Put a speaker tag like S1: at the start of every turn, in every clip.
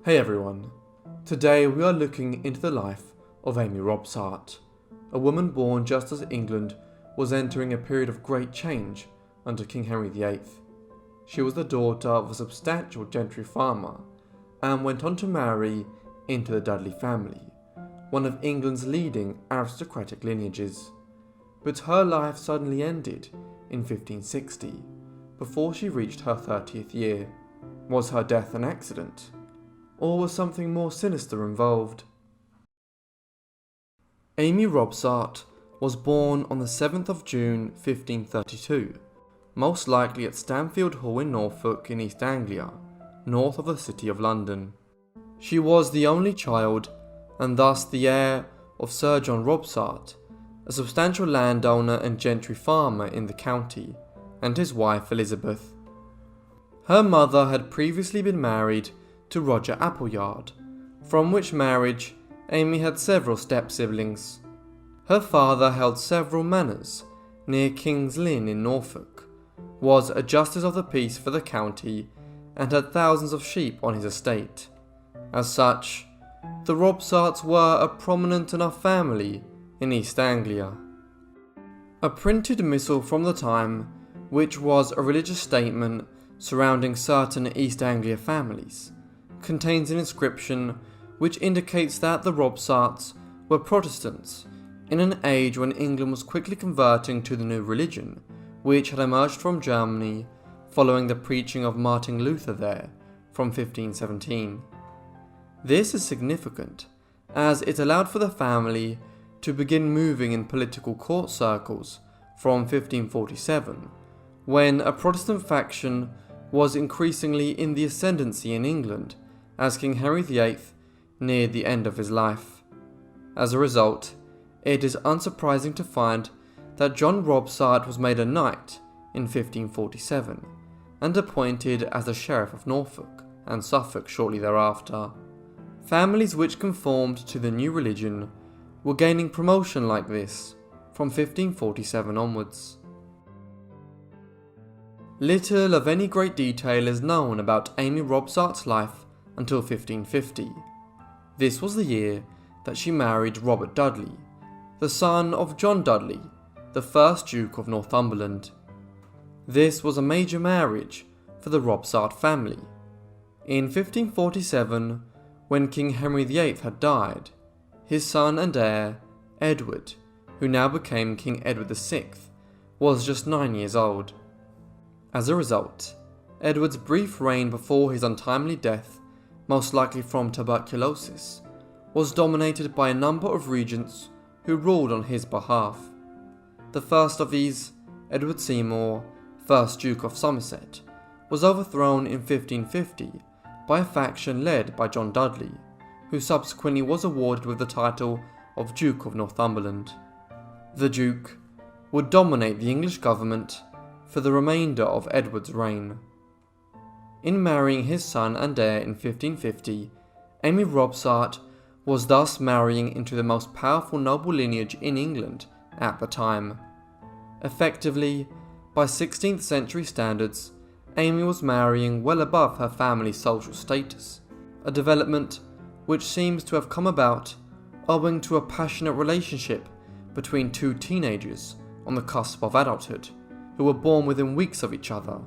S1: Hey everyone, today we are looking into the life of Amy Robsart, a woman born just as England was entering a period of great change under King Henry VIII. She was the daughter of a substantial gentry farmer and went on to marry into the Dudley family, one of England's leading aristocratic lineages. But her life suddenly ended in 1560, before she reached her 30th year. Was her death an accident? Or was something more sinister involved? Amy Robsart was born on the 7th of June 1532, most likely at Stamford Hall in Norfolk in East Anglia, north of the city of London. She was the only child, and thus the heir of Sir John Robsart, a substantial landowner and gentry farmer in the county, and his wife Elizabeth. Her mother had previously been married to Roger Appleyard, from which marriage Amy had several step-siblings. Her father held several manors near King's Lynn in Norfolk, was a justice of the peace for the county, and had thousands of sheep on his estate. As such, the Robsarts were a prominent enough family in East Anglia. A printed missal from the time, which was a religious statement surrounding certain East Anglia families, contains an inscription which indicates that the Robsarts were Protestants in an age when England was quickly converting to the new religion, which had emerged from Germany following the preaching of Martin Luther there from 1517. This is significant, as it allowed for the family to begin moving in political court circles from 1547, when a Protestant faction was increasingly in the ascendancy in England as King Henry VIII neared the end of his life. As a result, it is unsurprising to find that John Robsart was made a knight in 1547 and appointed as the Sheriff of Norfolk and Suffolk shortly thereafter. Families which conformed to the new religion were gaining promotion like this from 1547 onwards. Little of any great detail is known about Amy Robsart's life until 1550. This was the year that she married Robert Dudley, the son of John Dudley, the first Duke of Northumberland. This was a major marriage for the Robsart family. In 1547, when King Henry VIII had died, his son and heir, Edward, who now became King Edward VI, was just 9 years old. As a result, Edward's brief reign before his untimely death, most likely from tuberculosis, was dominated by a number of regents who ruled on his behalf. The first of these, Edward Seymour, 1st Duke of Somerset, was overthrown in 1550 by a faction led by John Dudley, who subsequently was awarded with the title of Duke of Northumberland. The Duke would dominate the English government for the remainder of Edward's reign. In marrying his son and heir in 1550, Amy Robsart was thus marrying into the most powerful noble lineage in England at the time. Effectively, by 16th century standards, Amy was marrying well above her family's social status, a development which seems to have come about owing to a passionate relationship between two teenagers on the cusp of adulthood, who were born within weeks of each other,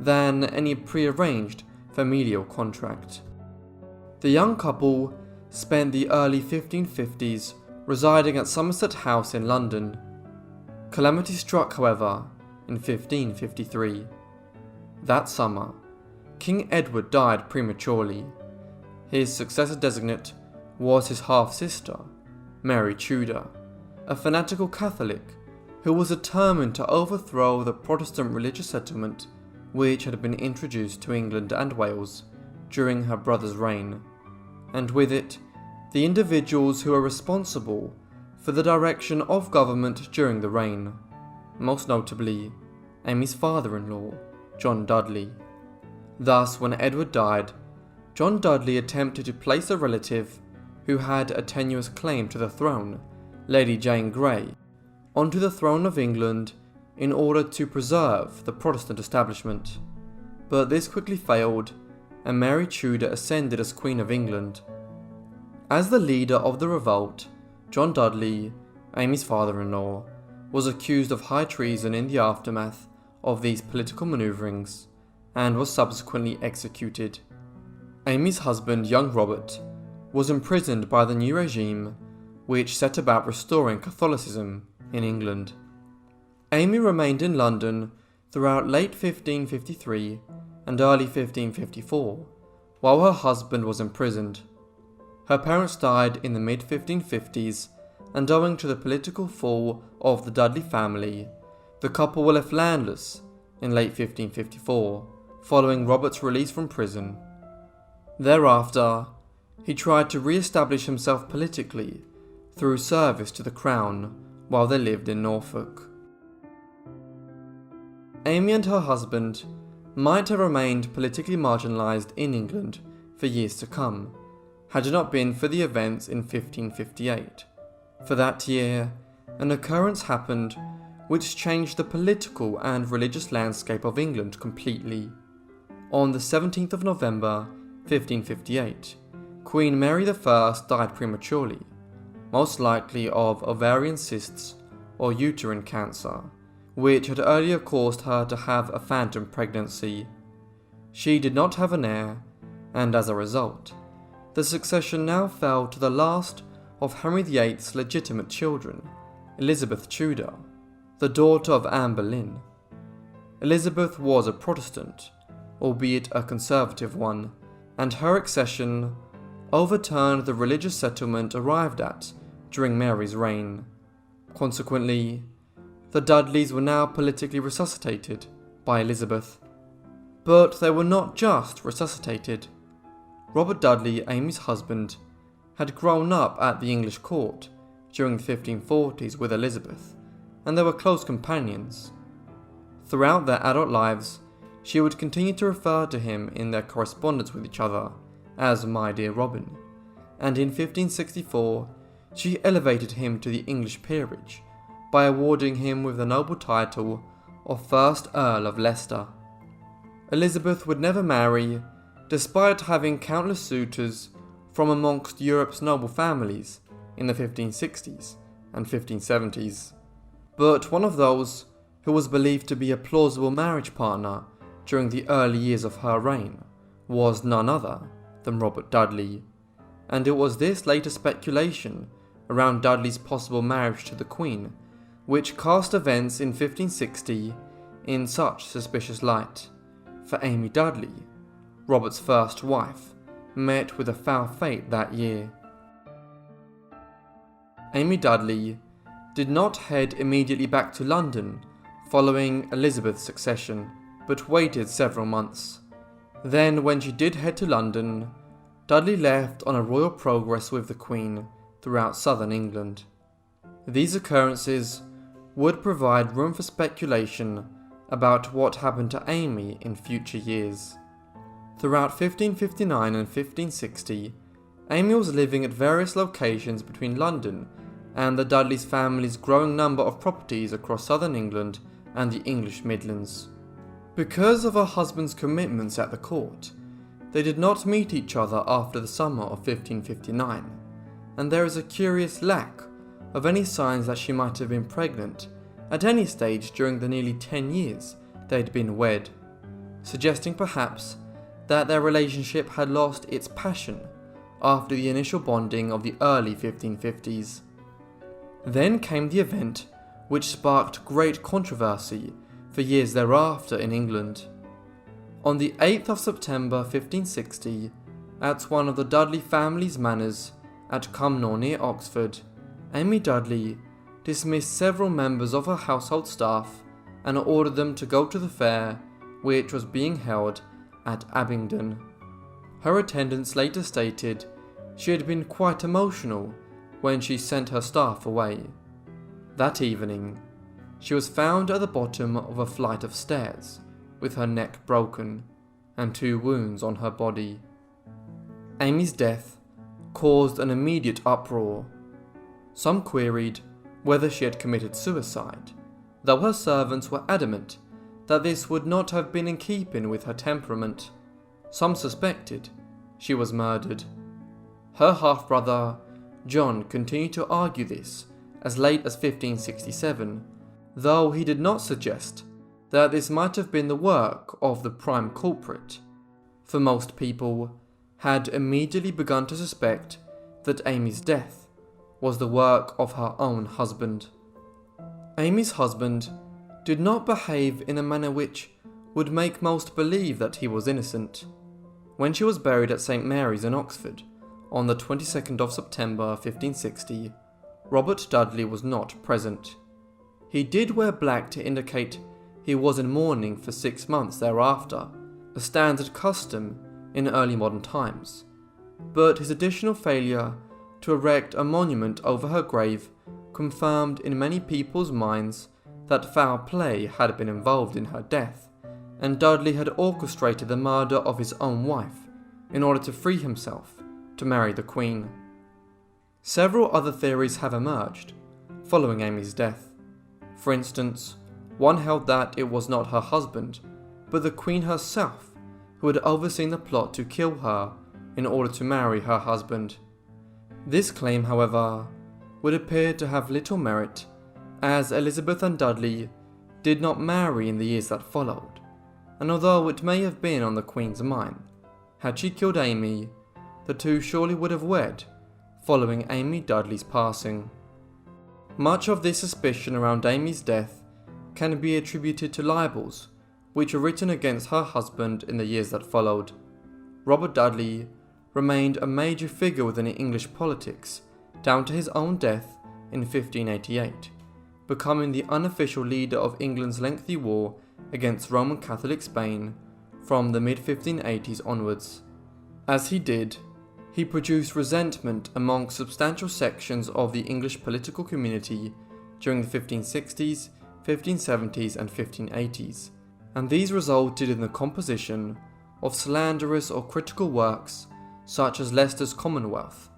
S1: than any prearranged familial contract. The young couple spent the early 1550s residing at Somerset House in London. Calamity struck, however, in 1553. That summer, King Edward died prematurely. His successor designate was his half-sister, Mary Tudor, a fanatical Catholic who was determined to overthrow the Protestant religious settlement which had been introduced to England and Wales during her brother's reign, and with it, the individuals who were responsible for the direction of government during the reign, most notably Amy's father-in-law, John Dudley. Thus, when Edward died, John Dudley attempted to place a relative who had a tenuous claim to the throne, Lady Jane Grey, onto the throne of England in order to preserve the Protestant establishment. But this quickly failed, and Mary Tudor ascended as Queen of England. As the leader of the revolt, John Dudley, Amy's father-in-law, was accused of high treason in the aftermath of these political manoeuvrings and was subsequently executed. Amy's husband, young Robert, was imprisoned by the new regime, which set about restoring Catholicism in England. Amy remained in London throughout late 1553 and early 1554, while her husband was imprisoned. Her parents died in the mid-1550s, and owing to the political fall of the Dudley family, the couple were left landless in late 1554, following Robert's release from prison. Thereafter, he tried to re-establish himself politically through service to the crown while they lived in Norfolk. Amy and her husband might have remained politically marginalised in England for years to come, had it not been for the events in 1558. For that year, an occurrence happened which changed the political and religious landscape of England completely. On the 17th of November, 1558, Queen Mary I died prematurely, most likely of ovarian cysts or uterine cancer, which had earlier caused her to have a phantom pregnancy. She did not have an heir, and as a result, the succession now fell to the last of Henry VIII's legitimate children, Elizabeth Tudor, the daughter of Anne Boleyn. Elizabeth was a Protestant, albeit a conservative one, and her accession overturned the religious settlement arrived at during Mary's reign. Consequently, the Dudleys were now politically resuscitated by Elizabeth. But they were not just resuscitated. Robert Dudley, Amy's husband, had grown up at the English court during the 1540s with Elizabeth, and they were close companions. Throughout their adult lives, she would continue to refer to him in their correspondence with each other as "my dear Robin," and in 1564 she elevated him to the English peerage by awarding him with the noble title of First Earl of Leicester. Elizabeth would never marry, despite having countless suitors from amongst Europe's noble families in the 1560s and 1570s. But one of those who was believed to be a plausible marriage partner during the early years of her reign was none other than Robert Dudley, and it was this later speculation around Dudley's possible marriage to the Queen which cast events in 1560 in such suspicious light. For Amy Dudley, Robert's first wife, met with a foul fate that year. Amy Dudley did not head immediately back to London following Elizabeth's succession, but waited several months. Then, when she did head to London, Dudley left on a royal progress with the Queen throughout southern England. These occurrences would provide room for speculation about what happened to Amy in future years. Throughout 1559 and 1560, Amy was living at various locations between London and the Dudleys family's growing number of properties across southern England and the English Midlands. Because of her husband's commitments at the court, they did not meet each other after the summer of 1559, and there is a curious lack of any signs that she might have been pregnant at any stage during the nearly 10 years they had been wed, suggesting perhaps that their relationship had lost its passion after the initial bonding of the early 1550s. Then came the event which sparked great controversy for years thereafter in England. On the 8th of September 1560, at one of the Dudley family's manors at Cumnor near Oxford, Amy Dudley dismissed several members of her household staff and ordered them to go to the fair, which was being held at Abingdon. Her attendants later stated she had been quite emotional when she sent her staff away. That evening, she was found at the bottom of a flight of stairs, with her neck broken and 2 wounds on her body. Amy's death caused an immediate uproar. Some queried whether she had committed suicide, though her servants were adamant that this would not have been in keeping with her temperament. some suspected she was murdered. Her half-brother, John, continued to argue this as late as 1567, though he did not suggest that this might have been the work of the prime culprit, for most people had immediately begun to suspect that Amy's death was the work of her own husband. Amy's husband did not behave in a manner which would make most believe that he was innocent. When she was buried at St. Mary's in Oxford on the 22nd of September 1560, Robert Dudley was not present. He did wear black to indicate he was in mourning for 6 months thereafter, a standard custom in early modern times, but his additional failure to erect a monument over her grave confirmed in many people's minds that foul play had been involved in her death, and Dudley had orchestrated the murder of his own wife in order to free himself to marry the Queen. Several other theories have emerged following Amy's death. For instance, one held that it was not her husband, but the Queen herself who had overseen the plot to kill her in order to marry her husband. This claim, however, would appear to have little merit, as Elizabeth and Dudley did not marry in the years that followed, and although it may have been on the Queen's mind, had she killed Amy, the two surely would have wed following Amy Dudley's passing. Much of this suspicion around Amy's death can be attributed to libels which were written against her husband in the years that followed. Robert Dudley remained a major figure within English politics down to his own death in 1588, becoming the unofficial leader of England's lengthy war against Roman Catholic Spain from the mid-1580s onwards. As he did, he produced resentment among substantial sections of the English political community during the 1560s, 1570s and 1580s, and these resulted in the composition of slanderous or critical works such as Leicester's Commonwealth,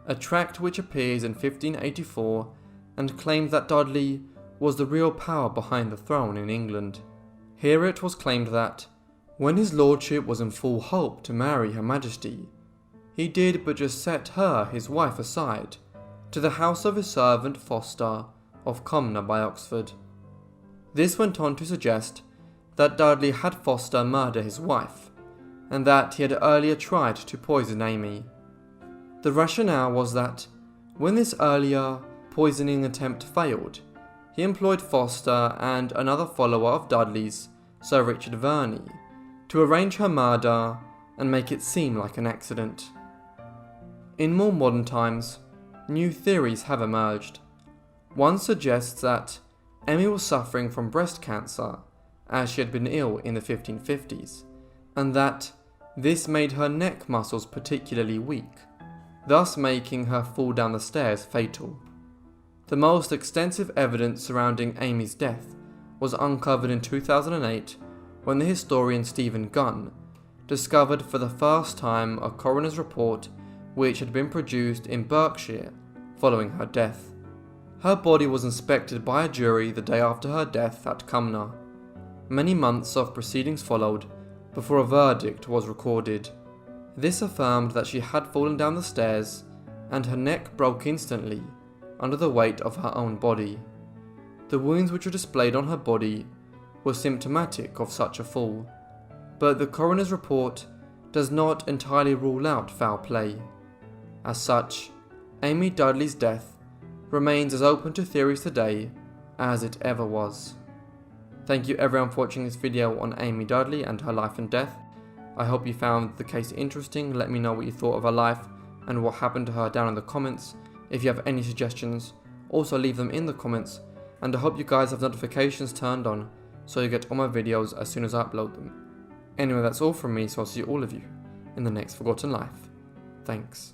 S1: a tract which appears in 1584 and claimed that Dudley was the real power behind the throne in England. Here it was claimed that, when his lordship was in full hope to marry Her Majesty, he did but just set her, his wife, aside to the house of his servant Foster of Cumnor by Oxford. This went on to suggest that Dudley had Foster murder his wife, and that he had earlier tried to poison Amy. The rationale was that, when this earlier poisoning attempt failed, he employed Foster and another follower of Dudley's, Sir Richard Verney, to arrange her murder and make it seem like an accident. In more modern times, new theories have emerged. One suggests that Amy was suffering from breast cancer, as she had been ill in the 1550s, and that this made her neck muscles particularly weak, thus making her fall down the stairs fatal. The most extensive evidence surrounding Amy's death was uncovered in 2008 when the historian Stephen Gunn discovered for the first time a coroner's report which had been produced in Berkshire following her death. Her body was inspected by a jury the day after her death at Cumnor. Many months of proceedings followed before a verdict was recorded. This affirmed that she had fallen down the stairs and her neck broke instantly under the weight of her own body. The wounds which were displayed on her body were symptomatic of such a fall, but the coroner's report does not entirely rule out foul play. As such, Amy Dudley's death remains as open to theories today as it ever was. Thank you everyone for watching this video on Amy Dudley and her life and death. I hope you found the case interesting. Let me know what you thought of her life and what happened to her down in the comments. If you have any suggestions, also leave them in the comments, and I hope you guys have notifications turned on so you get all my videos as soon as I upload them. Anyway, that's all from me, so I'll see all of you in the next Forgotten Life. Thanks.